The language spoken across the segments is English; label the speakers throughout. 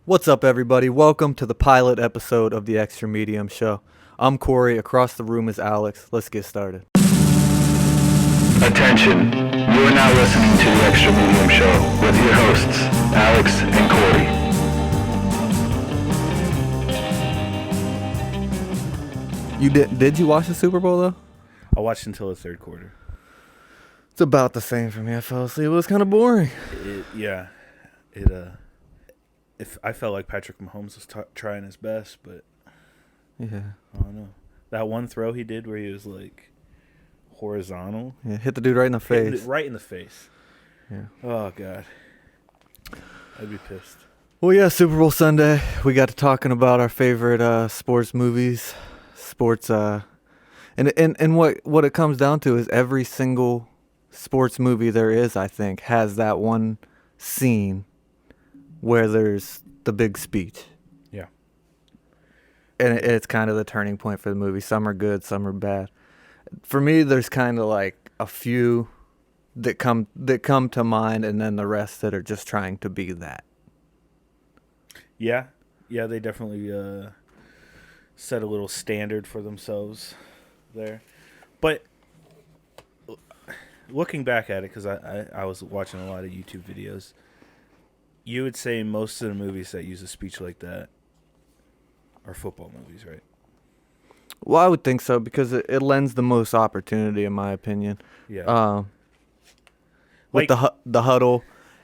Speaker 1: What's up, everybody? Welcome to the pilot episode of the Extra Medium Show. I'm Corey. Across the room is Alex. Let's get started.
Speaker 2: Attention, you are now listening to the Extra Medium Show with your hosts, Alex and Corey.
Speaker 1: Did you watch the Super Bowl, though?
Speaker 3: I watched until the third quarter.
Speaker 1: It's about the same for me. I fell asleep. It was kind of boring.
Speaker 3: If I felt like Patrick Mahomes was trying his best, but
Speaker 1: Yeah.
Speaker 3: I don't know. That one throw he did where he was like horizontal,
Speaker 1: Hit the dude right in the face.
Speaker 3: right in the face.
Speaker 1: Yeah.
Speaker 3: Oh God, I'd be pissed.
Speaker 1: Well, yeah, Super Bowl Sunday. We got to talking about our favorite sports movies, and what it comes down to is every single sports movie there is, I think, has that one scene where there's the big speech.
Speaker 3: Yeah.
Speaker 1: And it's kind of the turning point for the movie. Some are good, some are bad. For me, there's kind of like a few that come to mind, and then the rest that are just trying to be that.
Speaker 3: Yeah, they definitely set a little standard for themselves there. But looking back at it, because I was watching a lot of YouTube videos, you would say most of the movies that use a speech like that are football movies, right?
Speaker 1: Well, I would think so because it lends the most opportunity, in my opinion.
Speaker 3: Yeah.
Speaker 1: With the huddle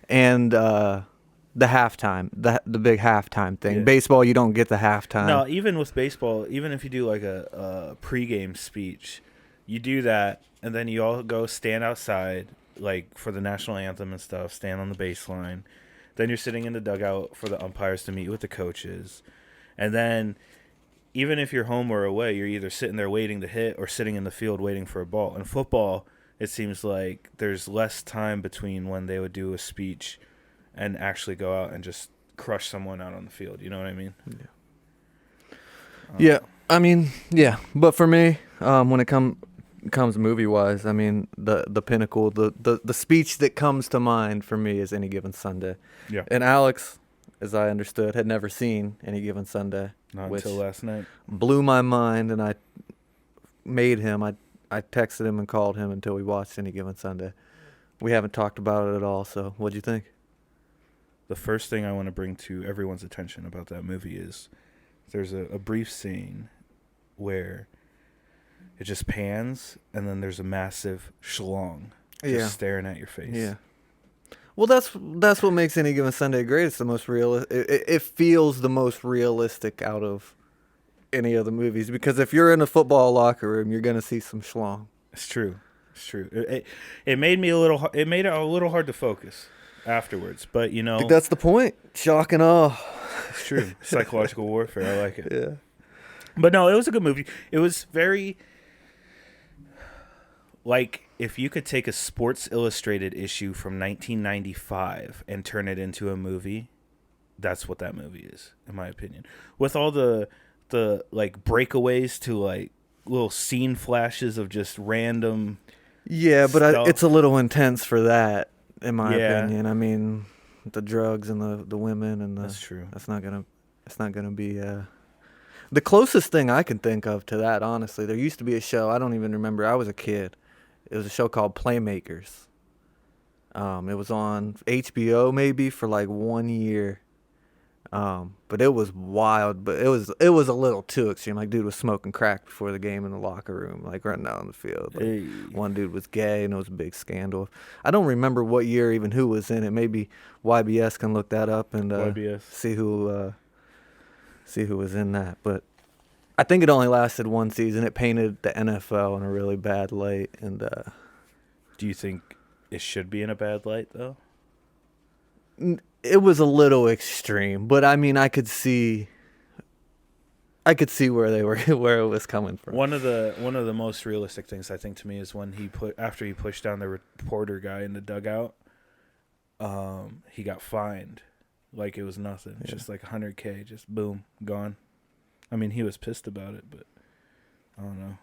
Speaker 1: and the halftime, the big halftime thing.
Speaker 3: Yeah.
Speaker 1: Baseball, you don't get the halftime.
Speaker 3: No, even with baseball, even if you do like a pregame speech, you do that, and then you all go stand outside, like for the national anthem and stuff, stand on the baseline. Then you're sitting in the dugout for the umpires to meet with the coaches. And then even if you're home or away, you're either sitting there waiting to hit or sitting in the field waiting for a ball. In football, it seems like there's less time between when they would do a speech and actually go out and just crush someone out on the field. You know what I mean?
Speaker 1: Yeah. I mean, yeah. But for me, when it comes movie-wise, I mean, the pinnacle, the speech that comes to mind for me is Any Given Sunday.
Speaker 3: Yeah.
Speaker 1: And Alex, as I understood, had never seen Any Given Sunday.
Speaker 3: Not
Speaker 1: which
Speaker 3: until last night.
Speaker 1: blew my mind, and I texted him and called him until we watched Any Given Sunday. We haven't talked about it at all, so what'd you think?
Speaker 3: The first thing I want to bring to everyone's attention about that movie is there's a brief scene where it just pans, and then there's a massive schlong just staring at your face.
Speaker 1: Yeah. Well, that's what makes Any Given Sunday great. It's the most real. It feels the most realistic out of any of the movies, because if you're in a football locker room, you're gonna see some schlong.
Speaker 3: It's true. It made me a little. It made it a little hard to focus afterwards, but you know,
Speaker 1: I think that's the point. Shock and awe.
Speaker 3: it's true. Psychological warfare. I like it.
Speaker 1: Yeah.
Speaker 3: But no, it was a good movie. It was very like if you could take a Sports Illustrated issue from 1995 and turn it into a movie, that's what that movie is, in my opinion. With all the like breakaways to like little scene flashes of just random.
Speaker 1: Yeah, but
Speaker 3: stuff.
Speaker 1: it's a little intense for that, in my
Speaker 3: Yeah.
Speaker 1: opinion. I mean, the drugs and the women and
Speaker 3: That's true.
Speaker 1: It's not gonna be. The closest thing I can think of to that, honestly, there used to be a show. I don't even remember. I was a kid. It was a show called Playmakers. It was on HBO maybe for like 1 year. But it was wild. But it was a little too extreme. Like, dude was smoking crack before the game in the locker room, like running out on the field. Like,
Speaker 3: Hey.
Speaker 1: one dude was gay, and it was a big scandal. I don't remember what year, even who was in it. Maybe YBS can look that up and
Speaker 3: YBS.
Speaker 1: see who was in that. But I think it only lasted one season. It painted the NFL in a really bad light, and
Speaker 3: Do you think it should be in a bad light though?
Speaker 1: it was a little extreme. But I mean, I could see where they were, where it was coming from.
Speaker 3: One of the most realistic things I think to me is when after he pushed down the reporter guy in the dugout, he got fined like it was nothing.
Speaker 1: Yeah.
Speaker 3: Just like $100K, just boom, gone. I mean, he was pissed about it, but I don't know.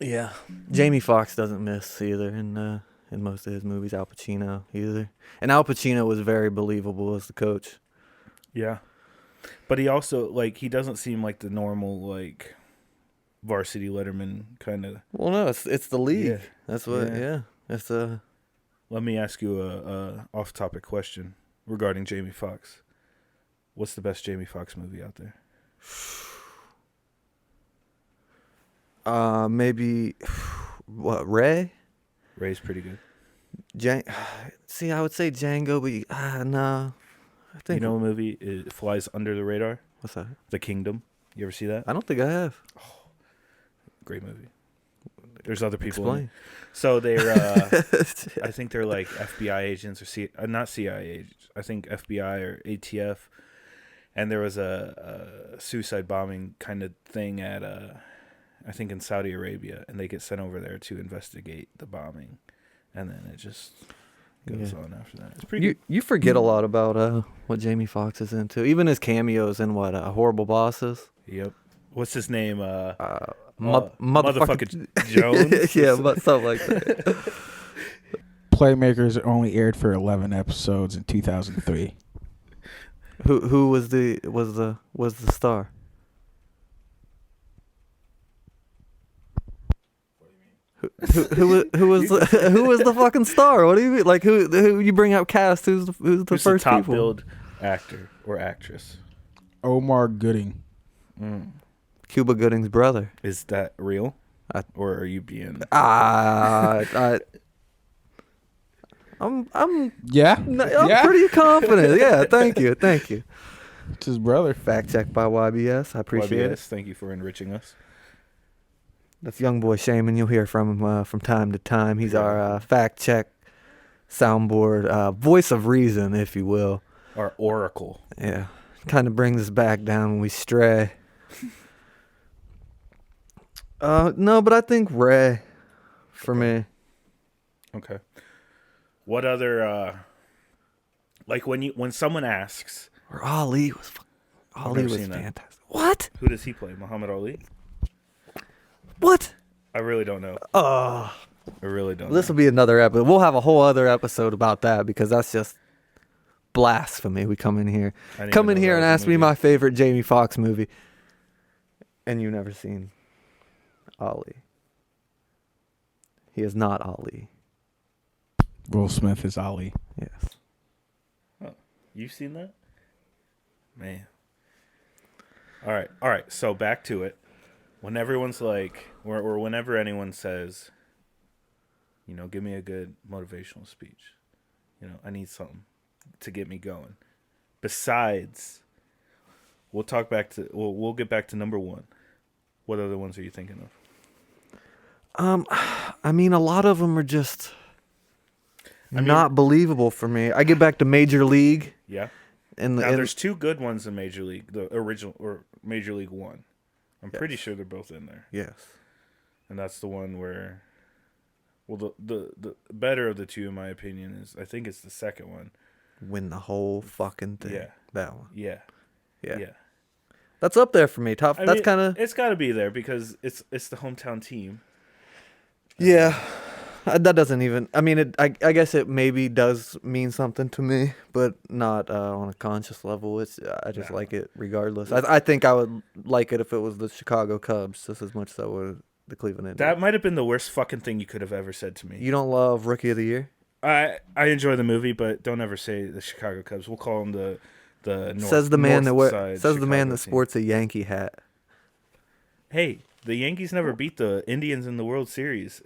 Speaker 1: Yeah, Jamie Foxx doesn't miss either in most of his movies. Al Pacino either, and Al Pacino was very believable as the coach.
Speaker 3: Yeah. But he also like he doesn't seem like the normal like Varsity Letterman kind of.
Speaker 1: Well, no, it's the league.
Speaker 3: Yeah.
Speaker 1: That's what.
Speaker 3: Yeah.
Speaker 1: Yeah, it's a.
Speaker 3: Let me ask you a off-topic question regarding Jamie Foxx. What's the best Jamie Foxx movie out there?
Speaker 1: Maybe. What, Ray?
Speaker 3: Ray's pretty good.
Speaker 1: See, I would say Django, but no. I think.
Speaker 3: You know a movie it flies under the radar?
Speaker 1: What's that?
Speaker 3: The Kingdom. You ever see that?
Speaker 1: I don't think I have.
Speaker 3: Great movie. There's other people in it.
Speaker 1: Explain.
Speaker 3: So they're, I think they're like FBI agents or not CIA agents. I think FBI or ATF. And there was a suicide bombing kind of thing at, I think in Saudi Arabia, and they get sent over there to investigate the bombing, and then it just goes on after that. It's pretty.
Speaker 1: You forget a lot about what Jamie Foxx is into. Even his cameos in what Horrible Bosses.
Speaker 3: Yep. What's his name?
Speaker 1: Motherfucking
Speaker 3: Jones.
Speaker 1: Yeah, but something like that.
Speaker 4: Playmakers only aired for 11 episodes in 2003.
Speaker 1: Who was the star? Who was the fucking star? What do you mean? Like who you bring out cast? Who's the
Speaker 3: Who's
Speaker 1: first
Speaker 3: the top
Speaker 1: people?
Speaker 3: billed actor or actress?
Speaker 4: Omar Gooding.
Speaker 1: Cuba Gooding's brother.
Speaker 3: Is that real? Or are you being?
Speaker 1: I'm
Speaker 4: Yeah?
Speaker 1: pretty confident. Yeah, thank you.
Speaker 4: It's his brother.
Speaker 1: Fact check by YBS. I appreciate
Speaker 3: YBS,
Speaker 1: it.
Speaker 3: thank you for enriching us.
Speaker 1: That's young boy Shaman. You'll hear from him from time to time. He's our fact check soundboard, voice of reason, if you will.
Speaker 3: Our oracle.
Speaker 1: Yeah, kind of brings us back down when we stray. No, but I think Ray for me.
Speaker 3: Okay. What other like when someone asks,
Speaker 1: Or Ali was
Speaker 3: never
Speaker 1: was
Speaker 3: seen that.
Speaker 1: fantastic. What?
Speaker 3: who does he play? Muhammad Ali?
Speaker 1: What?
Speaker 3: I really don't know.
Speaker 1: Oh,
Speaker 3: I really don't.
Speaker 1: this
Speaker 3: know.
Speaker 1: will be another episode. We'll have a whole other episode about that because that's just blasphemy. We come in here,
Speaker 3: I didn't even know
Speaker 1: and
Speaker 3: that was a
Speaker 1: ask me
Speaker 3: movie.
Speaker 1: my favorite Jamie Foxx movie, and you've never seen Ali. He is not Ali.
Speaker 4: Will Smith is Ali.
Speaker 1: Yes.
Speaker 3: You've seen that? Man. All right. So back to it. When everyone's like, or whenever anyone says, give me a good motivational speech. I need something to get me going. Besides, we'll get back to number one. What other ones are you thinking of?
Speaker 1: I mean, a lot of them are just not believable for me. I get back to Major League.
Speaker 3: Yeah.
Speaker 1: And
Speaker 3: Now there's two good ones in Major League, the original or Major League One. I'm pretty sure they're both in there.
Speaker 1: yes.
Speaker 3: And that's the one where, well, the better of the two, in my opinion, I think it's the second one.
Speaker 1: Win the whole fucking thing.
Speaker 3: Yeah.
Speaker 1: That one.
Speaker 3: Yeah.
Speaker 1: Yeah. That's up there for me. Top.
Speaker 3: I
Speaker 1: That's
Speaker 3: mean,
Speaker 1: kind of.
Speaker 3: it's got to be there because it's the hometown team.
Speaker 1: Yeah. That doesn't even. I mean, I guess it maybe does mean something to me, but not on a conscious level. I just like it regardless. I think I would like it if it was the Chicago Cubs just as much as I would the Cleveland Indians.
Speaker 3: That might have been the worst fucking thing you could have ever said to me.
Speaker 1: You don't love Rookie of the Year?
Speaker 3: I enjoy the movie, but don't ever say the Chicago Cubs. We'll call them the North,
Speaker 1: Says the man that
Speaker 3: Chicago team.
Speaker 1: sports a Yankee hat.
Speaker 3: Hey, the Yankees never beat the Indians in the World Series.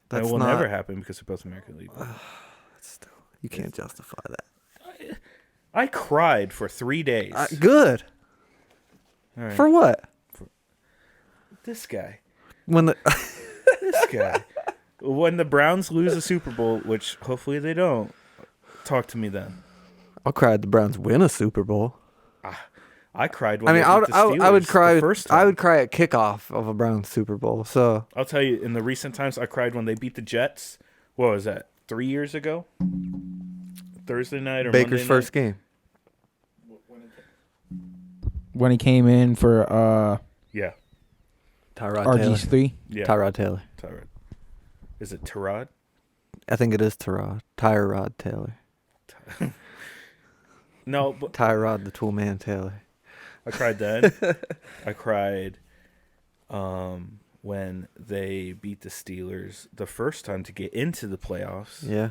Speaker 3: That
Speaker 1: That's
Speaker 3: will
Speaker 1: not,
Speaker 3: never happen because they're both American League.
Speaker 1: Still, you can't justify that.
Speaker 3: I cried for 3 days.
Speaker 1: Good.
Speaker 3: All right.
Speaker 1: For what?
Speaker 3: This guy.
Speaker 1: When the
Speaker 3: This guy. When the Browns lose a Super Bowl, which hopefully they don't, talk to me then.
Speaker 1: I'll cry if the Browns win a Super Bowl.
Speaker 3: I cried when
Speaker 1: I mean,
Speaker 3: they beat the Steelers
Speaker 1: I would cry.
Speaker 3: the first
Speaker 1: I
Speaker 3: time.
Speaker 1: would cry at kickoff of a Browns Super Bowl. So
Speaker 3: I'll tell you, in the recent times, I cried when they beat the Jets. What was that? 3 years ago? Thursday night or
Speaker 1: Baker's
Speaker 3: Monday
Speaker 1: first
Speaker 3: night?
Speaker 1: game.
Speaker 4: When he came in for
Speaker 3: Yeah.
Speaker 1: Tyrod Taylor.
Speaker 4: RG3.
Speaker 3: Yeah.
Speaker 1: Tyrod Taylor.
Speaker 3: Tyrod. Is it Tyrod?
Speaker 1: I think it is Tyrod. Tyrod Taylor.
Speaker 3: No, but
Speaker 1: Tyrod the Toolman Taylor.
Speaker 3: I cried then. I cried when they beat the Steelers the first time to get into the playoffs.
Speaker 1: Yeah,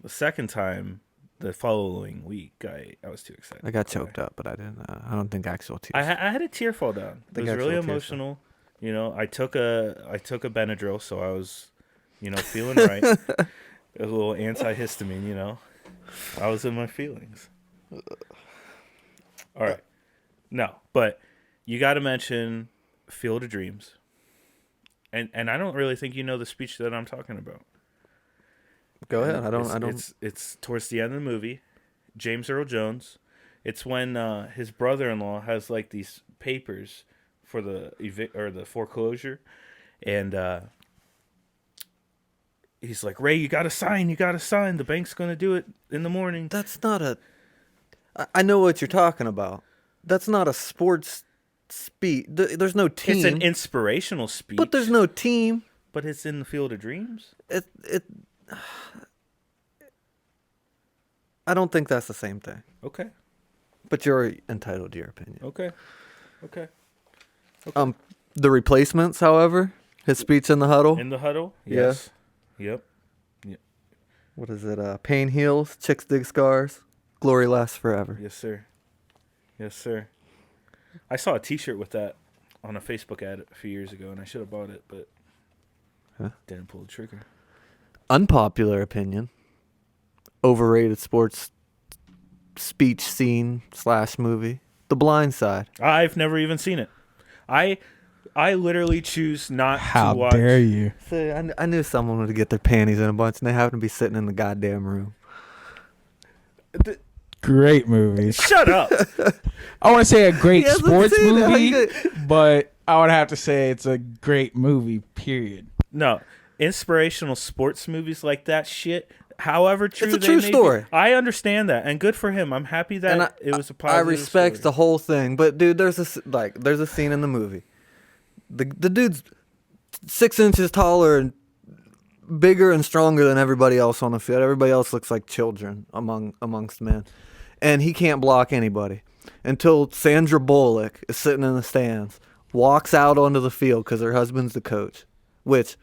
Speaker 3: The second time, the following week, I was too excited.
Speaker 1: I got
Speaker 3: to cry.
Speaker 1: choked up, but I didn't. I don't think actual tears.
Speaker 3: I had a tear fall down. It
Speaker 1: think
Speaker 3: was really
Speaker 1: actual tears
Speaker 3: emotional. You know, I took a Benadryl, so I was, feeling right. A little antihistamine, I was in my feelings. All right. No, but you got to mention Field of Dreams. And I don't really think you know the speech that I'm talking about.
Speaker 1: Go ahead. I don't.
Speaker 3: It's towards the end of the movie. James Earl Jones. It's when his brother-in-law has like these papers for the foreclosure, and he's like, "Ray, you gotta sign. The bank's gonna do it in the morning."
Speaker 1: That's not a. I know what you're talking about. That's not a sports speech. There's no team.
Speaker 3: It's an inspirational speech,
Speaker 1: but there's no team.
Speaker 3: But it's in the Field of Dreams.
Speaker 1: It. I don't think that's the same thing.
Speaker 3: Okay.
Speaker 1: But you're entitled to your opinion.
Speaker 3: Okay.
Speaker 1: The Replacements, however, his speech in the huddle.
Speaker 3: In the huddle.
Speaker 1: Yeah.
Speaker 3: Yes. Yep.
Speaker 1: What is it? Pain heals, chicks dig scars, glory lasts forever.
Speaker 3: Yes, sir. Yes, sir. I saw a T-shirt with that on a Facebook ad a few years ago, and I should have bought it, but didn't pull the trigger.
Speaker 1: Unpopular opinion. Overrated sports speech scene / movie. The Blind Side.
Speaker 3: I've never even seen it. I literally choose not
Speaker 4: How
Speaker 3: to watch.
Speaker 4: dare you?
Speaker 1: See, I knew someone would get their panties in a bunch, and they happen to be sitting in the goddamn room.
Speaker 4: Great movie.
Speaker 3: Shut up.
Speaker 4: I want to say a great
Speaker 1: He hasn't
Speaker 4: sports
Speaker 1: seen it. How
Speaker 4: movie,
Speaker 1: you
Speaker 4: but I would have to say it's a great movie, period.
Speaker 3: No, inspirational sports movies like that shit. However true
Speaker 1: It's a
Speaker 3: they
Speaker 1: true
Speaker 3: may be,
Speaker 1: story.
Speaker 3: I understand that, and good for him. I'm happy that
Speaker 1: And
Speaker 3: it was a
Speaker 1: I
Speaker 3: positive
Speaker 1: respect
Speaker 3: story.
Speaker 1: the whole thing, but dude, there's a scene in the movie. The dude's 6 inches taller and bigger and stronger than everybody else on the field. Everybody else looks like children amongst men, and he can't block anybody until Sandra Bullock is sitting in the stands, walks out onto the field because her husband's the coach. Which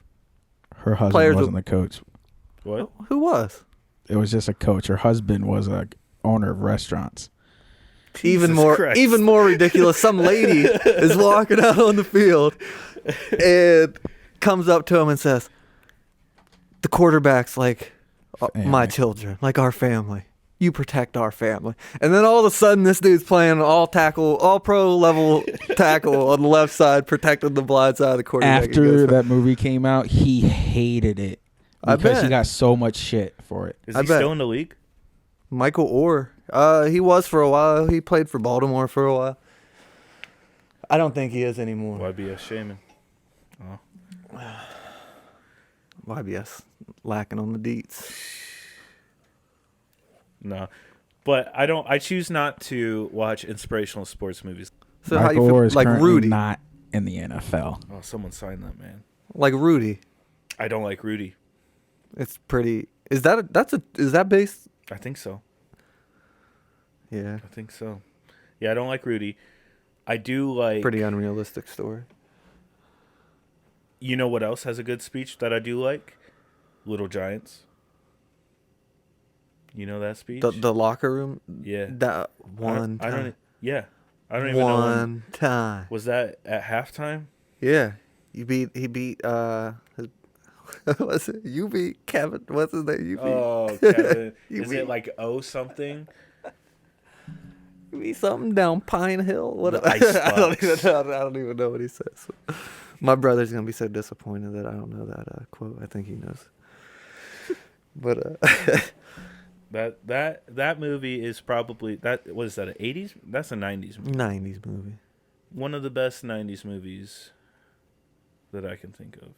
Speaker 4: Her husband
Speaker 1: Players
Speaker 4: wasn't the coach.
Speaker 3: What?
Speaker 1: who was?
Speaker 4: It was just a coach. Her husband was a owner of restaurants.
Speaker 1: Even
Speaker 3: Jesus Christ.
Speaker 1: more ridiculous. Some lady is walking out on the field and comes up to him and says, "The quarterback's like my
Speaker 4: Family.
Speaker 1: children, like our family. You protect our family." And then all of a sudden, this dude's playing all pro level tackle on the left side, protecting the blind side of the quarterback. He
Speaker 4: After
Speaker 1: goes,
Speaker 4: that movie came out, he hated it
Speaker 1: I
Speaker 4: because
Speaker 1: bet.
Speaker 4: he got so much shit for it.
Speaker 3: Is
Speaker 1: I
Speaker 3: he
Speaker 1: bet.
Speaker 3: still in the league?
Speaker 1: Michael Orr. He was for a while. He played for Baltimore for a while. I don't think he is anymore.
Speaker 3: YBS Shaman. Oh.
Speaker 1: YBS lacking on the deets.
Speaker 3: No. But I choose not to watch inspirational sports movies.
Speaker 1: So how
Speaker 4: Michael
Speaker 1: you
Speaker 4: Orr
Speaker 1: feel?
Speaker 4: is
Speaker 1: Like
Speaker 4: currently
Speaker 1: Rudy.
Speaker 4: not in the NFL.
Speaker 3: Oh, someone signed that, man.
Speaker 1: Like Rudy.
Speaker 3: I don't like Rudy.
Speaker 1: It's pretty. Is that based?
Speaker 3: I think so.
Speaker 1: Yeah.
Speaker 3: I think so. Yeah, I don't like Rudy. I do like...
Speaker 1: Pretty unrealistic story.
Speaker 3: You know what else has a good speech that I do like? Little Giants. You know that speech?
Speaker 1: The locker room.
Speaker 3: Yeah.
Speaker 1: That one
Speaker 3: I
Speaker 1: time.
Speaker 3: don't. Yeah. I don't even know.
Speaker 1: One time.
Speaker 3: Was that at halftime?
Speaker 1: Yeah. He beat what's it? You beat Kevin. What's his name? You beat.
Speaker 3: Oh, Kevin.
Speaker 1: You
Speaker 3: Is
Speaker 1: beat-
Speaker 3: it like O something?
Speaker 1: You beat something down Pine Hill. What?
Speaker 3: The Ice
Speaker 1: I don't
Speaker 3: Bucks.
Speaker 1: even know what he says. My brother's gonna be so disappointed that I don't know that quote. I think he knows. But
Speaker 3: That movie is probably that. What is that? An 80s? That's a 90s movie.
Speaker 1: 90s movie.
Speaker 3: One of the best 90s movies that I can think of,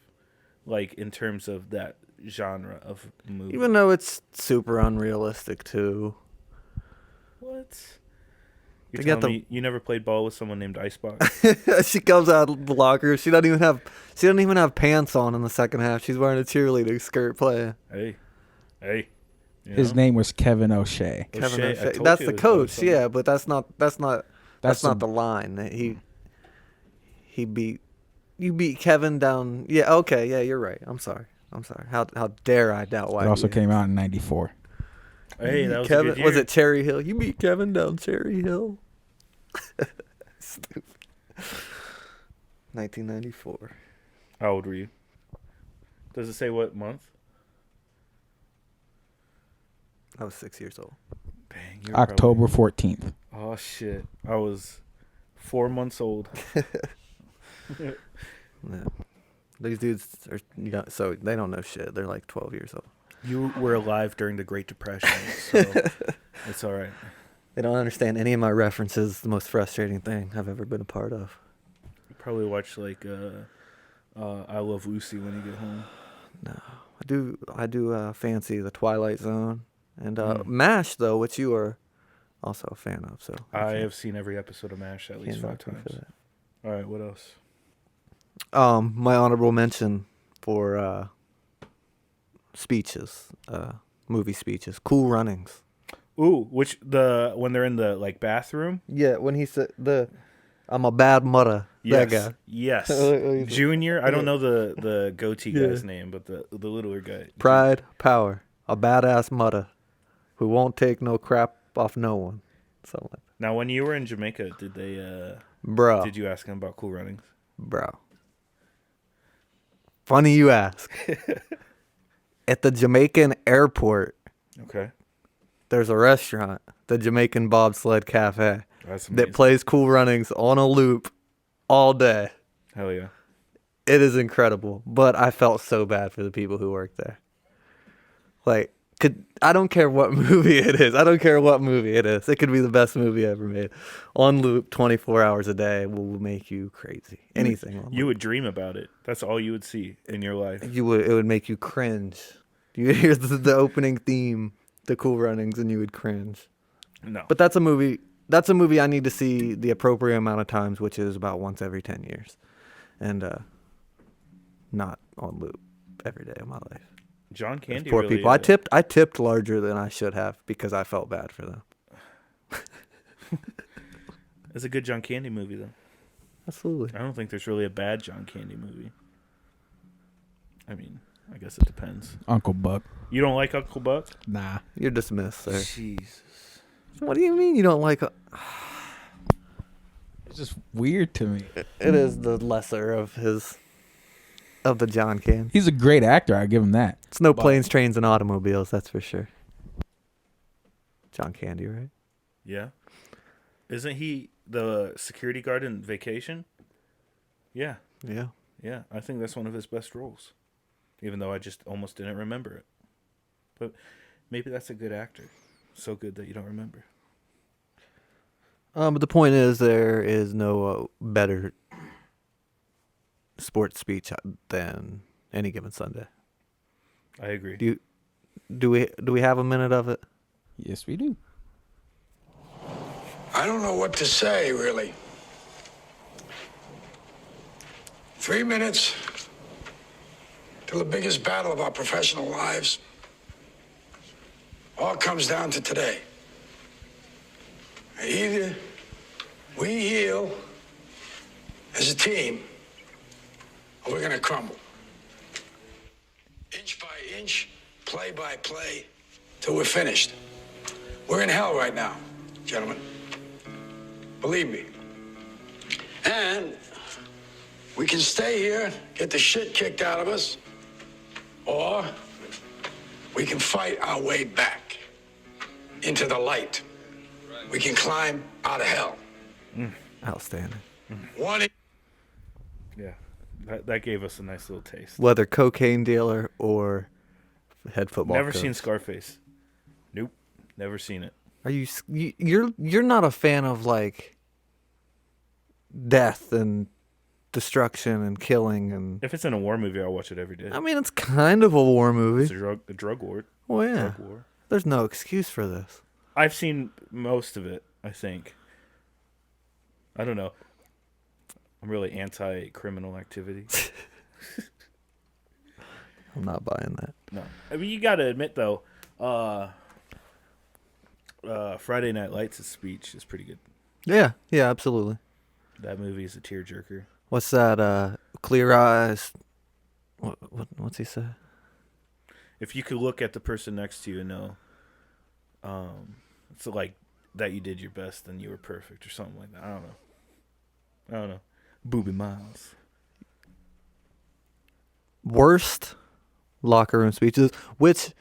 Speaker 3: like in terms of that genre of movie.
Speaker 1: Even though it's super unrealistic too.
Speaker 3: What? You're
Speaker 1: To get
Speaker 3: telling me you never played ball with someone named Icebox?
Speaker 1: She comes out of the locker. She doesn't even have pants on in the second half. She's wearing a cheerleading skirt playing.
Speaker 3: Hey, You
Speaker 4: His
Speaker 3: know?
Speaker 4: name was Kevin O'Shea.
Speaker 1: Kevin
Speaker 3: O'Shea, I
Speaker 1: O'Shea.
Speaker 3: told
Speaker 1: That's
Speaker 3: you
Speaker 1: the
Speaker 3: it was
Speaker 1: coach,
Speaker 3: something.
Speaker 1: yeah, but that's not
Speaker 4: That's
Speaker 1: the line. He beat you beat Kevin down. Yeah, okay, yeah, you're right. I'm sorry. How dare I doubt why?
Speaker 4: It also came out in '94.
Speaker 3: Hey, that was
Speaker 1: Kevin.
Speaker 3: a good year.
Speaker 1: Was it Cherry Hill? You beat Kevin down Cherry Hill. Stupid. 1994.
Speaker 3: How old were you? Does it say what month?
Speaker 1: I was 6 years old.
Speaker 3: Dang, you were
Speaker 4: October 14th.
Speaker 3: Oh shit! I was 4 months old.
Speaker 1: Yeah. These dudes are so they don't know shit. They're like 12 years old.
Speaker 3: You were alive during the Great Depression, so it's all right.
Speaker 1: They don't understand any of my references. The most frustrating thing I've ever been a part of.
Speaker 3: You probably watch like I Love Lucy when you get home.
Speaker 1: No, I do fancy the Twilight Zone and
Speaker 3: Mm.
Speaker 1: MASH though, which you are also a fan of. So
Speaker 3: I have seen every episode of MASH at least
Speaker 1: can't
Speaker 3: 5
Speaker 1: knock you for
Speaker 3: times.
Speaker 1: that.
Speaker 3: All right, what else?
Speaker 1: My honorable mention for speeches, movie speeches, Cool Runnings.
Speaker 3: Ooh, when they're in the like bathroom?
Speaker 1: Yeah, when he said I'm a bad mother.
Speaker 3: Yes.
Speaker 1: That guy.
Speaker 3: Yes.
Speaker 1: What do you think?
Speaker 3: Junior. I don't know the goatee
Speaker 1: Yeah.
Speaker 3: guy's name, but the littler guy.
Speaker 1: Pride, power, a badass mother who won't take no crap off no one. Something like that.
Speaker 3: Now, when you were in Jamaica, did they?
Speaker 1: Bro.
Speaker 3: Did you ask him about Cool Runnings?
Speaker 1: Bro. Funny you ask. At the Jamaican airport,
Speaker 3: Okay,
Speaker 1: there's a restaurant, the Jamaican Bobsled Cafe,
Speaker 3: that's amazing.
Speaker 1: that plays Cool Runnings on a loop all day.
Speaker 3: Hell yeah.
Speaker 1: It is incredible, but I felt so bad for the people who work there. Like, I don't care what movie it is. I don't care what movie it is. It could be the best movie ever made. On loop 24 hours a day will make you crazy. Anything on
Speaker 3: You
Speaker 1: loop.
Speaker 3: would dream about it. That's all you would see in your life.
Speaker 1: It would make you cringe. You would hear the opening theme, the Cool Runnings, and you would cringe.
Speaker 3: No.
Speaker 1: But that's a movie I need to see the appropriate amount of times, which is about once every 10 years. And not on loop every day of my life.
Speaker 3: John
Speaker 1: Those
Speaker 3: Candy.
Speaker 1: poor
Speaker 3: really,
Speaker 1: people. I tipped larger than I should have because I felt bad for them.
Speaker 3: It's a good John Candy movie, though.
Speaker 1: Absolutely.
Speaker 3: I don't think there's really a bad John Candy movie. I mean, I guess it depends.
Speaker 4: Uncle Buck.
Speaker 3: You don't like Uncle Buck?
Speaker 4: Nah.
Speaker 1: You're dismissed, sir.
Speaker 3: Jesus.
Speaker 1: What do you mean you don't like
Speaker 4: It's just weird to me.
Speaker 1: It is the lesser of the John Candy.
Speaker 4: He's a great actor. I give him that.
Speaker 1: It's no
Speaker 4: But-
Speaker 1: planes, trains, and automobiles, that's for sure. John Candy, right?
Speaker 3: Yeah. Isn't he the security guard in Vacation? Yeah.
Speaker 1: Yeah.
Speaker 3: Yeah. I think that's one of his best roles. Even though I just almost didn't remember it. But maybe that's a good actor. So good that you don't remember.
Speaker 1: But the point is, there is no better sports speech than Any Given Sunday.
Speaker 3: I agree.
Speaker 1: Do we have a minute of it?
Speaker 4: Yes, we do.
Speaker 5: I don't know what to say, really. 3 minutes till the biggest battle of our professional lives. All comes down to today. Either we heal as a team, or we're gonna crumble. Inch by inch, play by play, till we're finished. We're in hell right now, gentlemen. Believe me. And we can stay here, get the shit kicked out of us, or we can fight our way back into the light. We can climb out of hell.
Speaker 1: Outstanding.
Speaker 5: One.
Speaker 3: Yeah. That gave us a nice little taste.
Speaker 1: Whether cocaine dealer or head football
Speaker 3: Never
Speaker 1: coach.
Speaker 3: seen Scarface. Nope. Never seen it.
Speaker 1: Are you're not a fan of like death and destruction and killing and
Speaker 3: If it's in a war movie, I'll watch it every day.
Speaker 1: I mean it's kind of a war movie.
Speaker 3: It's a drug war.
Speaker 1: Well, yeah.
Speaker 3: Drug war.
Speaker 1: There's no excuse for this.
Speaker 3: I've seen most of it, I think. I don't know. I'm really anti-criminal activity.
Speaker 1: I'm not buying that.
Speaker 3: No. I mean, you got to admit, though, Friday Night Lights' speech is pretty good.
Speaker 1: Yeah, yeah, absolutely.
Speaker 3: That movie is a tearjerker.
Speaker 1: What's that? Clear eyes. What's he say?
Speaker 3: If you could look at the person next to you and know, it's like that you did your best, then you were perfect, or something like that. I don't know. Booby Miles.
Speaker 1: Worst locker room speeches, which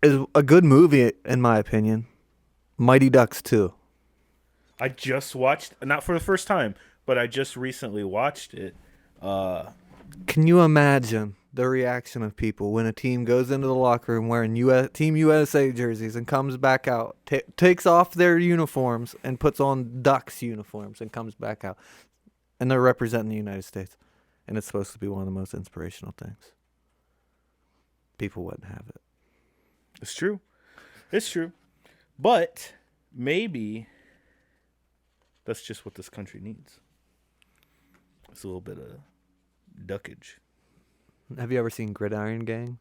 Speaker 1: is a good movie in my opinion. Mighty Ducks 2.
Speaker 3: I just watched, not for the first time, but I just recently watched it.
Speaker 1: Can you imagine the reaction of people when a team goes into the locker room wearing Team USA jerseys and comes back out, takes off their uniforms and puts on Ducks uniforms and comes back out, and they're representing the United States, and it's supposed to be one of the most inspirational things. People wouldn't have it.
Speaker 3: It's true. It's true. But maybe that's just what this country needs. It's a little bit of duckage.
Speaker 1: Have you ever seen Gridiron Gang?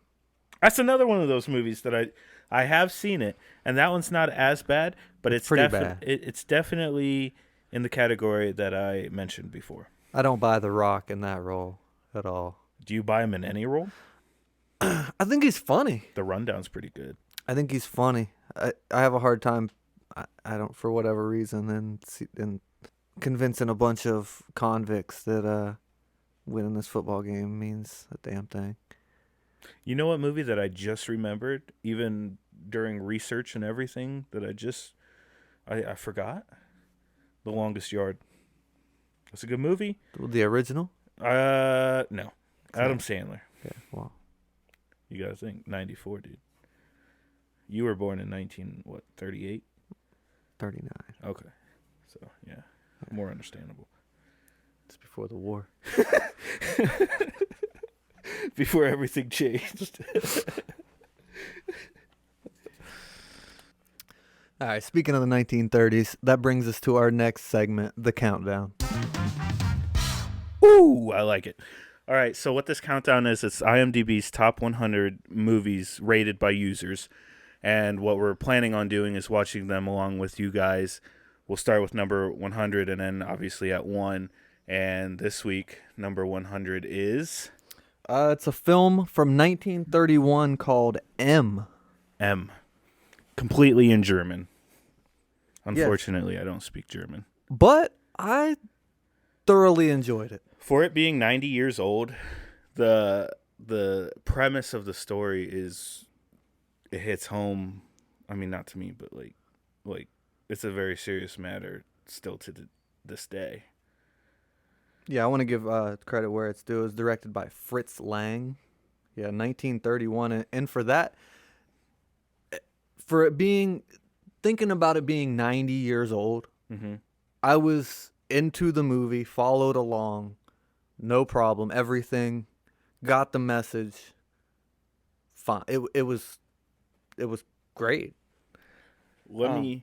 Speaker 3: That's another one of those movies that I have seen it, and that one's not as bad, but it's
Speaker 1: pretty bad.
Speaker 3: It's definitely in the category that I mentioned before.
Speaker 1: I don't buy The Rock in that role at all.
Speaker 3: Do you buy him in any role?
Speaker 1: I think he's funny.
Speaker 3: The Rundown's pretty good.
Speaker 1: I think he's funny. I have a hard time, I don't, for whatever reason, and convincing a bunch of convicts that winning this football game means a damn thing.
Speaker 3: You know what movie that I just remembered, even during research and everything, that I forgot? The Longest Yard. It's a good movie.
Speaker 1: The original?
Speaker 3: No. Adam Sandler.
Speaker 1: Yeah, well.
Speaker 3: You gotta think, 94, dude. You were born in 38?
Speaker 1: 39.
Speaker 3: Okay. So, yeah. More understandable.
Speaker 1: It's before the war.
Speaker 3: Before everything changed.
Speaker 1: All right, speaking of the 1930s, that brings us to our next segment, the countdown.
Speaker 3: Ooh, I like it. All right, so what this countdown is, it's IMDb's top 100 movies rated by users. And what we're planning on doing is watching them along with you guys. We'll start with number 100 and then obviously at 1. And this week, number 100 is...
Speaker 1: It's a film from 1931 called M.
Speaker 3: M. Completely in German. Unfortunately, I don't speak German.
Speaker 1: But I thoroughly enjoyed it.
Speaker 3: For it being 90 years old, the premise of the story is... It hits home. I mean, not to me, but like it's a very serious matter still to this day.
Speaker 1: Yeah, I want to give credit where it's due. It was directed by Fritz Lang. Yeah, 1931. And for that, for it being, thinking about it being 90 years old, I was into the movie, followed along, no problem. Everything, got the message. Fine. It was great.
Speaker 3: I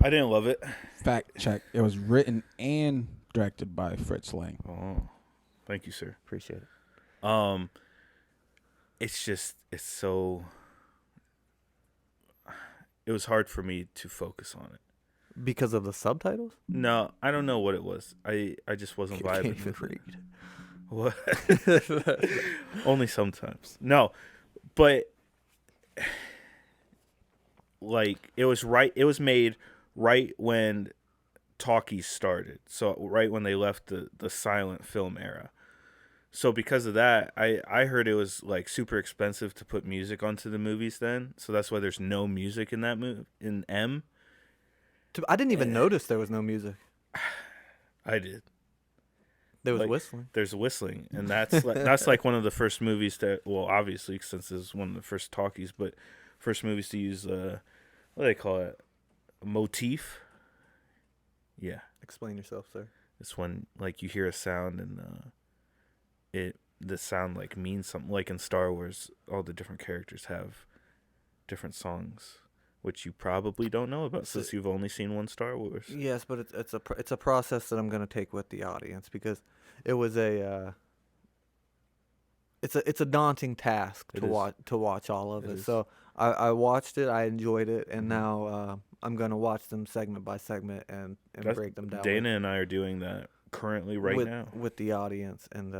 Speaker 3: didn't love it.
Speaker 4: Fact check. It was written and directed by Fritz Lang.
Speaker 3: Oh, thank you, sir.
Speaker 1: Appreciate it.
Speaker 3: It's so. It was hard for me to focus on it.
Speaker 1: Because of the subtitles?
Speaker 3: No, I don't know what it was. I just wasn't
Speaker 1: You can't
Speaker 3: vibing.
Speaker 1: even read.
Speaker 3: What? Only sometimes. No, but like it was made right when talkies started. So right when they left the silent film era. So because of that, I heard it was like super expensive to put music onto the movies then. So that's why there's no music in that movie in M.
Speaker 1: I didn't even notice there was no music.
Speaker 3: I did.
Speaker 1: There was
Speaker 3: Like,
Speaker 1: whistling.
Speaker 3: There's whistling, and that's like one of the first movies that, well, obviously since it's one of the first talkies, but first movies to use what do they call it, a motif? Yeah,
Speaker 1: Explain yourself, sir.
Speaker 3: it's when like you hear a sound and the sound like means something. Like in Star Wars, all the different characters have different songs, which you probably don't know about since you've only seen one Star Wars.
Speaker 1: Yes, but it's a process that I'm going to take with the audience because it was a it's a daunting task
Speaker 3: It
Speaker 1: to
Speaker 3: is.
Speaker 1: watch all of
Speaker 3: It
Speaker 1: it.
Speaker 3: is.
Speaker 1: So I watched it, I enjoyed it, and
Speaker 3: Mhm.
Speaker 1: now I'm gonna watch them segment by segment and
Speaker 3: That's-
Speaker 1: break them down.
Speaker 3: Dana and I are doing that currently right
Speaker 1: with,
Speaker 3: now.
Speaker 1: with the audience, and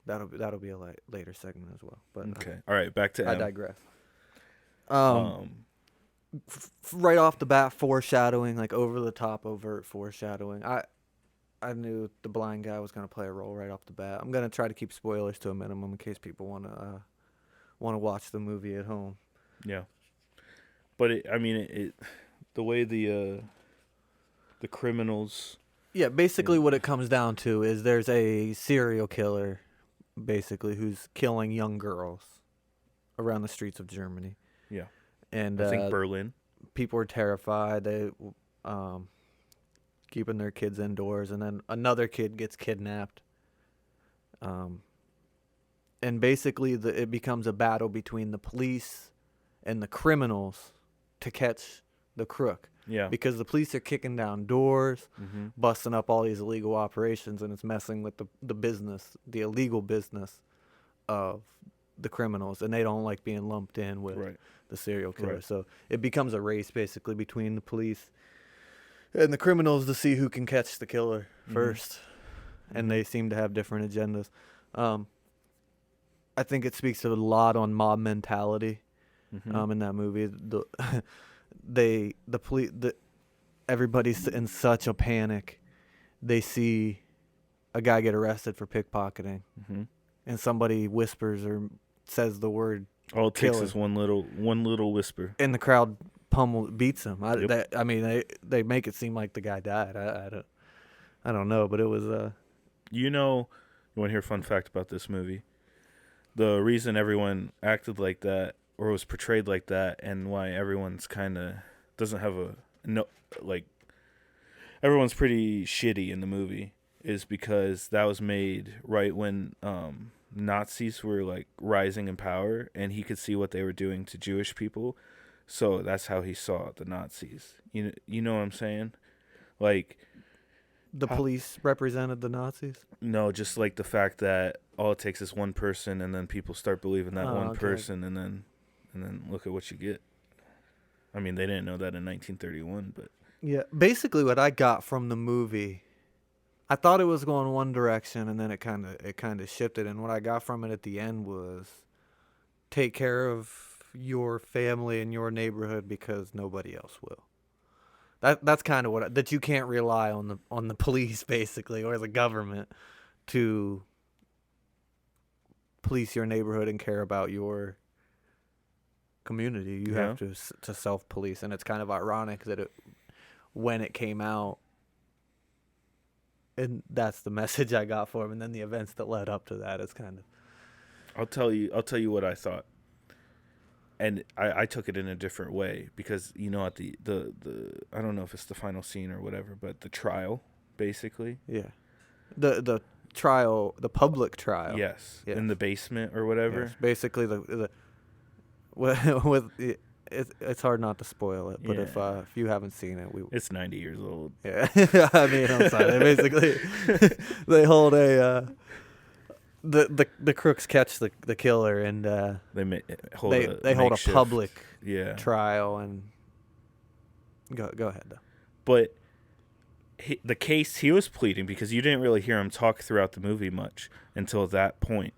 Speaker 1: that'll be a later segment as well. But
Speaker 3: Okay. All right. Back to
Speaker 1: I
Speaker 3: M.
Speaker 1: digress.
Speaker 3: Um,
Speaker 1: Right off the bat, foreshadowing, like over the top, overt foreshadowing. I knew the blind guy was gonna play a role right off the bat. I'm gonna try to keep spoilers to a minimum in case people wanna watch the movie at home.
Speaker 3: yeah. But it the way the criminals.
Speaker 1: Yeah, basically what it comes down to is there's a serial killer, basically, who's killing young girls around the streets of Germany.
Speaker 3: Yeah.
Speaker 1: And
Speaker 3: I think Berlin.
Speaker 1: people are terrified. They keeping their kids indoors, and then another kid gets kidnapped. And basically, it becomes a battle between the police and the criminals to catch the crook.
Speaker 3: Yeah.
Speaker 1: Because the police are kicking down doors,
Speaker 3: Mhm.
Speaker 1: busting up all these illegal operations, and it's messing with the business, the illegal business of the criminals, and they don't like being lumped in with
Speaker 3: Right.
Speaker 1: the serial killer.
Speaker 3: Right.
Speaker 1: So it becomes a race basically between the police and the criminals to see who can catch the killer first. And they seem to have different agendas. I think it speaks a lot on mob mentality in that movie. Everybody's in such a panic. They see a guy get arrested for pickpocketing, and somebody whispers or says the word,
Speaker 3: All it takes
Speaker 1: Killer.
Speaker 3: is one little whisper.
Speaker 1: and the crowd beats him.
Speaker 3: Yep.
Speaker 1: They make it seem like the guy died. I don't know, but it was
Speaker 3: You want to hear a fun fact about this movie? The reason everyone acted like that or was portrayed like that, and why everyone's kind of doesn't have everyone's pretty shitty in the movie, is because that was made right when Nazis were like rising in power, and he could see what they were doing to Jewish people. So that's how he saw the Nazis. You know what I'm saying? Like,
Speaker 1: the police represented the Nazis.
Speaker 3: no, just like the fact that all it takes is one person, and then people start believing that
Speaker 1: Oh,
Speaker 3: one
Speaker 1: okay.
Speaker 3: person, and then look at what you get. I mean, they didn't know that in 1931, but
Speaker 1: Yeah, basically what I got from the movie, I thought it was going one direction, and then it kind of shifted. And what I got from it at the end was, take care of your family and your neighborhood because nobody else will. That's kind of that you can't rely on the police basically, or the government to police your neighborhood and care about your community. You have to self-police, and it's kind of ironic that when it came out, and that's the message I got for him, and then the events that led up to that is kind of.
Speaker 3: I'll tell you what I thought. And I took it in a different way because, at the I don't know if it's the final scene or whatever, but the trial, basically.
Speaker 1: Yeah, the trial, the public trial.
Speaker 3: Yes.
Speaker 1: Yes.
Speaker 3: In the basement or whatever.
Speaker 1: Yes, basically it's hard not to spoil it, but
Speaker 3: Yeah.
Speaker 1: if you haven't seen it,
Speaker 3: It's 90 years old.
Speaker 1: yeah. I mean, I'm sorry. They basically they hold the crooks catch the killer, and
Speaker 3: They hold
Speaker 1: they hold a
Speaker 3: makeshift-
Speaker 1: public
Speaker 3: yeah.
Speaker 1: trial, and go ahead though.
Speaker 3: But the case he was pleading, because you didn't really hear him talk throughout the movie much until that point.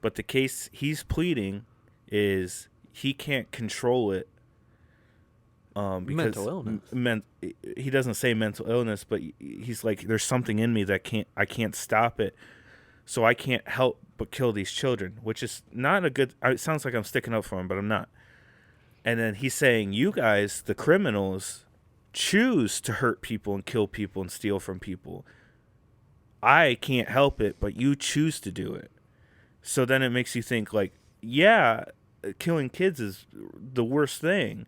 Speaker 3: But the case he's pleading is he can't control it. Because
Speaker 1: Mental illness.
Speaker 3: He doesn't say mental illness, but he's like, there's something in me that I can't stop it, so I can't help but kill these children, which is not a good. It sounds like I'm sticking up for him, but I'm not. And then he's saying, you guys, the criminals, choose to hurt people and kill people and steal from people. I can't help it, but you choose to do it. So then it makes you think, like, yeah, killing kids is the worst thing,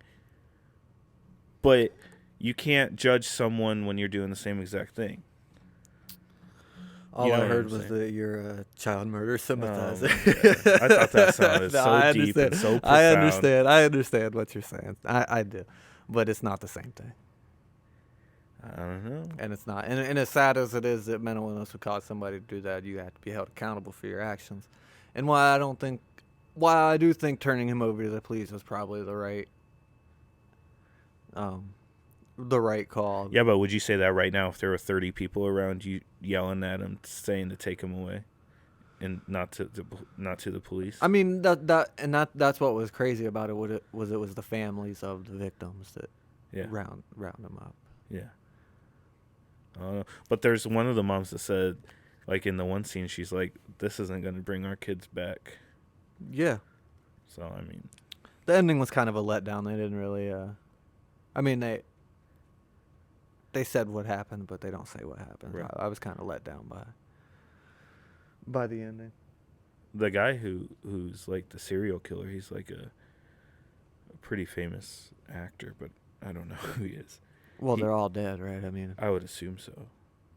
Speaker 3: but you can't judge someone when you're doing the same exact thing.
Speaker 1: All
Speaker 3: You know
Speaker 1: I
Speaker 3: what
Speaker 1: heard
Speaker 3: I'm
Speaker 1: was
Speaker 3: saying?
Speaker 1: that you're a child murder sympathizer.
Speaker 3: I thought that sounded
Speaker 1: No,
Speaker 3: so
Speaker 1: I
Speaker 3: deep
Speaker 1: understand.
Speaker 3: and so
Speaker 1: I
Speaker 3: profound.
Speaker 1: I understand what you're saying. I do, but it's not the same thing,
Speaker 3: I don't know.
Speaker 1: and it's not. And as sad as it is that mental illness would cause somebody to do that, you have to be held accountable for your actions. and why I do think turning him over to the police was probably the right call.
Speaker 3: Yeah, but would you say that right now if there were 30 people around you yelling at him, saying to take him away, and not to the police?
Speaker 1: I mean that's what was crazy about it. It was the families of the victims that round him up.
Speaker 3: Yeah. But there's one of the moms that said, like in the one scene, she's like, "This isn't going to bring our kids back."
Speaker 1: Yeah.
Speaker 3: So I mean,
Speaker 1: the ending was kind of a letdown. They didn't really. I mean they said what happened, but they don't say what happened.
Speaker 3: Right.
Speaker 1: I was kind of let down by the ending.
Speaker 3: the guy who's like the serial killer, he's like a pretty famous actor, but I don't know who he is.
Speaker 1: Well, they're all dead, right? I mean,
Speaker 3: I would assume so.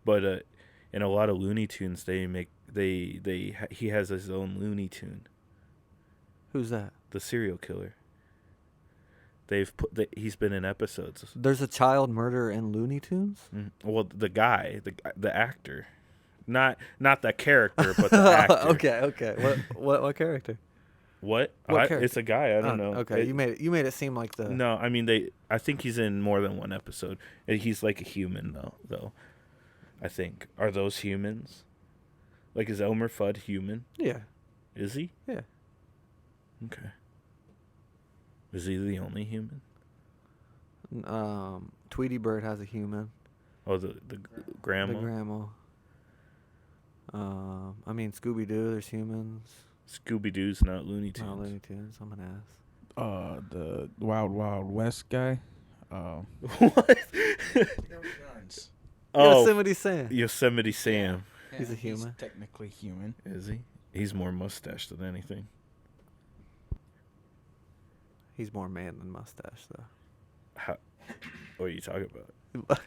Speaker 3: But in a lot of Looney Tunes, he has his own Looney Tune.
Speaker 1: who's that?
Speaker 3: The serial killer. He's been in episodes.
Speaker 1: There's a child murderer in Looney Tunes?
Speaker 3: Well, the actor, not the character, but the actor.
Speaker 1: Okay. What character?
Speaker 3: What?
Speaker 1: What character?
Speaker 3: It's a guy. I don't know.
Speaker 1: Okay, you made it seem like the.
Speaker 3: No, I mean I think he's in more than one episode. He's like a human though. I think. Are those humans? Like, is Elmer Fudd human?
Speaker 1: Yeah.
Speaker 3: Is he?
Speaker 1: Yeah.
Speaker 3: Okay. Is he the only human?
Speaker 1: Tweety Bird has a human.
Speaker 3: Oh, the grandma.
Speaker 1: The grandma. I mean Scooby Doo. There's humans.
Speaker 3: Scooby Doo's not Looney Tunes.
Speaker 1: Not Looney Tunes. I'm an ass.
Speaker 4: The Wild Wild West guy.
Speaker 3: What? Oh,
Speaker 1: Yosemite Sam.
Speaker 3: Yosemite Sam.
Speaker 1: He's a human.
Speaker 4: He's technically human.
Speaker 3: Is he? He's more mustache than anything.
Speaker 1: He's more man than mustache, though.
Speaker 3: What are you talking about?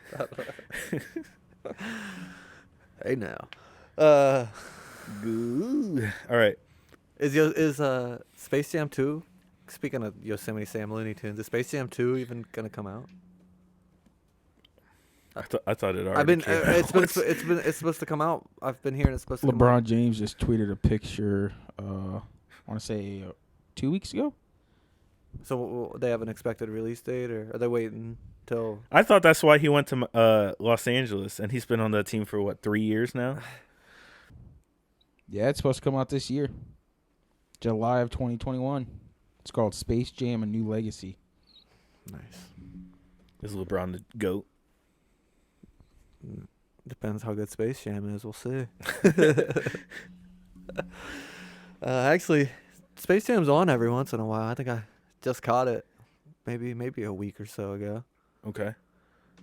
Speaker 1: Hey now.
Speaker 3: All right.
Speaker 1: Is Space Jam 2? Speaking of Yosemite Sam Looney Tunes, is Space Jam 2 even gonna come out?
Speaker 3: I thought it already.
Speaker 1: It's supposed to come out. I've been hearing it's supposed to.
Speaker 4: LeBron James just tweeted a picture. I want to say 2 weeks ago.
Speaker 1: So they have an expected release date, or are they waiting till?
Speaker 3: I thought that's why he went to Los Angeles, and he's been on that team for what, 3 years now.
Speaker 4: Yeah, it's supposed to come out this year, July of 2021. It's called Space Jam: A New Legacy.
Speaker 1: Nice.
Speaker 3: Is LeBron the GOAT?
Speaker 1: Depends how good Space Jam is. We'll see. Actually, Space Jam's on every once in a while. I think I just caught it maybe a week or so ago.
Speaker 3: Okay.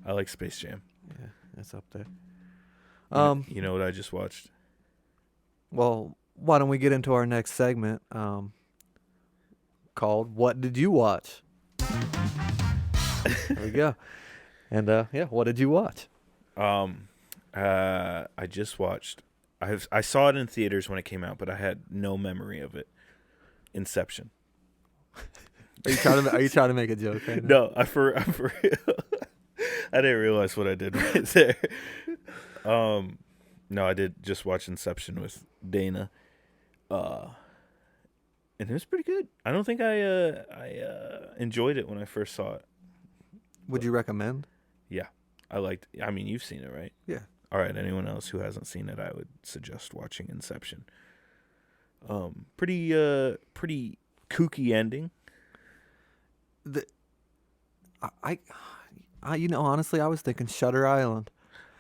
Speaker 3: I like Space Jam.
Speaker 1: Yeah, it's up there.
Speaker 3: You know what I just watched?
Speaker 1: Well, why don't we get into our next segment called "What Did You Watch?" There we go. And what did you watch?
Speaker 3: I just watched. I saw it in theaters when it came out, but I had no memory of it. Inception.
Speaker 1: Are you trying to make a joke right now?
Speaker 3: No, I'm for real. I didn't realize what I did right there. No, I did just watch Inception with Dana. And it was pretty good. I don't think I enjoyed it when I first saw it.
Speaker 1: Would you recommend?
Speaker 3: Yeah. I mean, you've seen it, right?
Speaker 1: Yeah.
Speaker 3: All right, anyone else who hasn't seen it, I would suggest watching Inception. Pretty kooky ending.
Speaker 1: Honestly, I was thinking Shutter Island.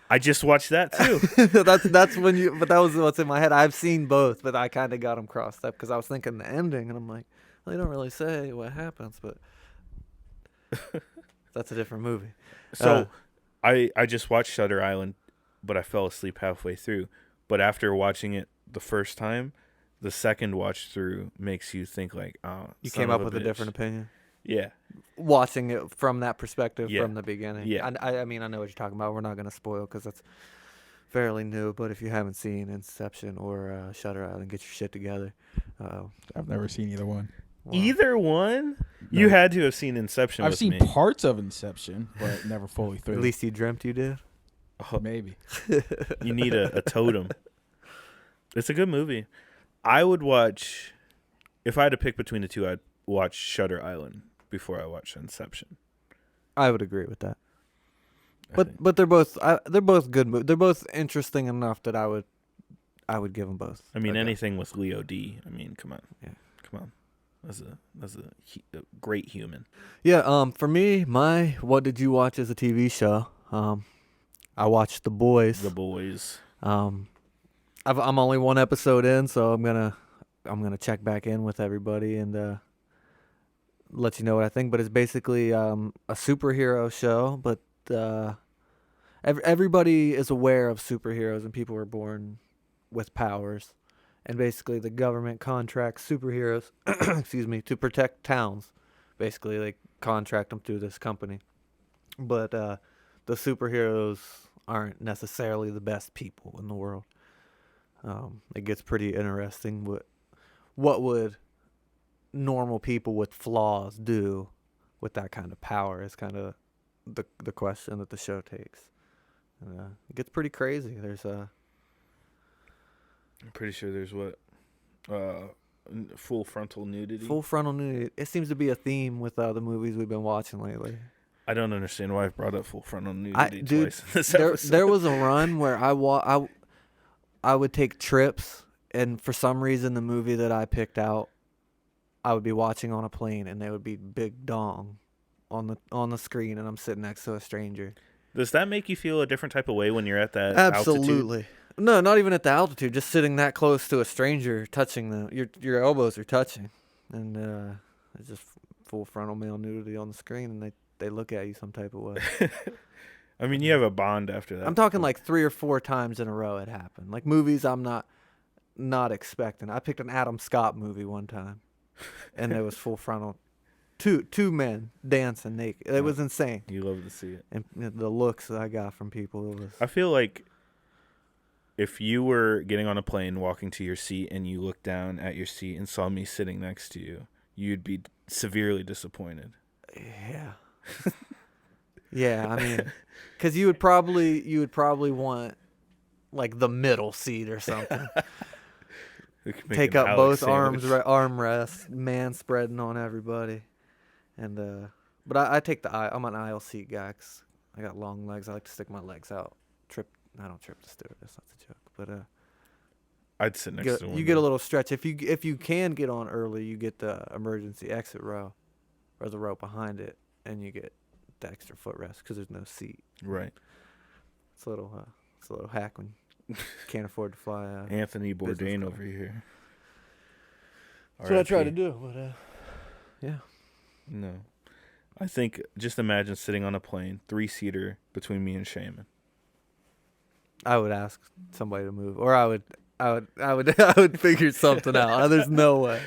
Speaker 3: I just watched that too.
Speaker 1: that's when but that was what's in my head. I've seen both, but I kind of got them crossed up because I was thinking the ending, and I'm like, well, they don't really say what happens, but that's a different movie.
Speaker 3: So I just watched Shutter Island, but I fell asleep halfway through. But after watching it the first time, the second watch through makes you think like, oh,
Speaker 1: you came up with a different opinion.
Speaker 3: Yeah.
Speaker 1: Watching it from that perspective
Speaker 3: Yeah.
Speaker 1: from the beginning.
Speaker 3: Yeah.
Speaker 1: I mean, I know what you're talking about. We're not going to spoil because that's fairly new. But if you haven't seen Inception or Shutter Island, get your shit together.
Speaker 4: I've never seen either one.
Speaker 1: Well,
Speaker 3: Either one?
Speaker 4: No.
Speaker 3: You had to have seen Inception.
Speaker 4: I've
Speaker 3: with
Speaker 4: seen
Speaker 3: me.
Speaker 4: parts of Inception, but never fully through.
Speaker 1: at least you dreamt you did.
Speaker 3: Oh,
Speaker 4: maybe.
Speaker 3: you need a totem. It's a good movie. I would watch, if I had to pick between the two, I'd watch Shutter Island before I watch Inception.
Speaker 1: I would agree with that.
Speaker 3: I think.
Speaker 1: But they're both good movies. They're both interesting enough that I would give them both.
Speaker 3: I mean,
Speaker 1: a go.
Speaker 3: anything with Leo D. I mean, come on.
Speaker 1: Yeah.
Speaker 3: Come on. That's a great human.
Speaker 1: Yeah. For me, my what did you watch as a TV show? I watched The Boys.
Speaker 3: The Boys.
Speaker 1: I'm only one episode in, so I'm gonna check back in with everybody and let you know what I think. But it's basically a superhero show, but everybody is aware of superheroes, and people are born with powers. And basically, the government contracts superheroes, excuse me, to protect towns. Basically, they contract them through this company. But the superheroes aren't necessarily the best people in the world. It gets pretty interesting. What would normal people with flaws do with that kind of power is kind of the question that the show takes. And, it gets pretty crazy. There's
Speaker 3: I'm pretty sure there's full frontal nudity.
Speaker 1: full frontal nudity. It seems to be a theme with the movies we've been watching lately.
Speaker 3: I don't understand why I've brought up full frontal nudity
Speaker 1: Dude,
Speaker 3: twice in this
Speaker 1: there
Speaker 3: episode.
Speaker 1: was a run where I would take trips, and for some reason the movie that I picked out, I would be watching on a plane, and there would be big dong on the screen, and I'm sitting next to a stranger.
Speaker 3: Does that make you feel a different type of way when you're at that
Speaker 1: Absolutely.
Speaker 3: altitude?
Speaker 1: No, not even at the altitude. Just sitting that close to a stranger, touching your elbows are touching, and it's just full frontal male nudity on the screen, and they look at you some type of way.
Speaker 3: I mean, you have a bond after that.
Speaker 1: I'm talking like 3 or 4 times in a row it happened. Like movies I'm not expecting. I picked an Adam Scott movie one time, and there was full frontal, two men dancing naked. It was insane,
Speaker 3: You love to see it.
Speaker 1: and the looks that I got from people, it was.
Speaker 3: I feel like if you were getting on a plane, walking to your seat, and you looked down at your seat and saw me sitting next to you, you'd be severely disappointed.
Speaker 1: Yeah. Yeah, I mean, because you would probably want like the middle seat or something.
Speaker 3: We could make
Speaker 1: Take
Speaker 3: an
Speaker 1: up
Speaker 3: Alex
Speaker 1: both
Speaker 3: sandwich.
Speaker 1: armrests, man spreading on everybody, and but I take I'm an aisle seat guy 'cause I got long legs. I like to stick my legs out. I don't trip the stewardess. That's a joke. But
Speaker 3: I'd sit next to one.
Speaker 1: you get a little stretch if you can get on early. You get the emergency exit row, or the row behind it, and you get the extra footrest because there's no seat.
Speaker 3: Right.
Speaker 1: It's a little hack when you can't afford to fly.
Speaker 3: Anthony
Speaker 1: business
Speaker 3: Bourdain
Speaker 1: class.
Speaker 3: over here.
Speaker 1: That's what I try to
Speaker 3: RIP.
Speaker 1: do. But yeah.
Speaker 3: No. I think, just imagine sitting on a plane, 3-seater between me and Shaman.
Speaker 1: I would ask somebody to move, or I would figure something out. There's no way.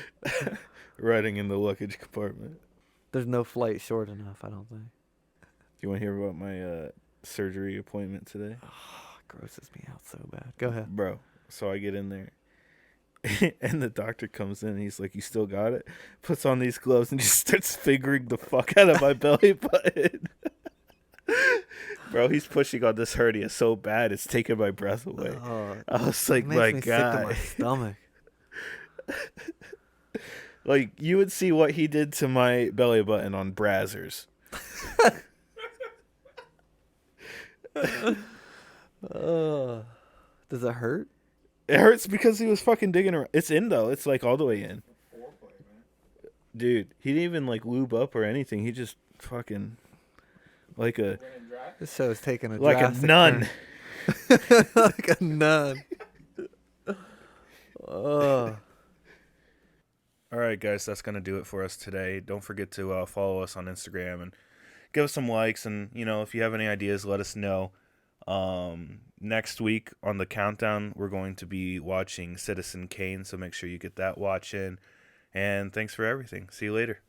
Speaker 3: Riding in the luggage compartment.
Speaker 1: There's no flight short enough. I don't think.
Speaker 3: Do you want to hear about my surgery appointment today?
Speaker 1: It grosses me out so bad. Go ahead.
Speaker 3: Bro, so I get in there, and the doctor comes in, and he's like, "You still got it?" Puts on these gloves and just starts fingering the fuck out of my belly button. Bro, he's pushing on this hernia so bad, it's taking my breath away.
Speaker 1: Oh,
Speaker 3: I was like,
Speaker 1: it
Speaker 3: my
Speaker 1: makes me sick to my
Speaker 3: God.
Speaker 1: stomach.
Speaker 3: Like, you would see what he did to my belly button on Brazzers.
Speaker 1: Does it hurt?
Speaker 3: It hurts because he was fucking digging around. It's in, though. It's, like, all the way in. Dude, he didn't even, like, lube up or anything. He just fucking, like a
Speaker 1: This show is taking a
Speaker 3: nun.
Speaker 1: turn. Like a nun. Oh.
Speaker 3: All right, guys, that's going to do it for us today. Don't forget to follow us on Instagram and give us some likes. And, you know, if you have any ideas, let us know. Next week on the countdown, we're going to be watching Citizen Kane, so make sure you get that watch in. And thanks for everything. See you later.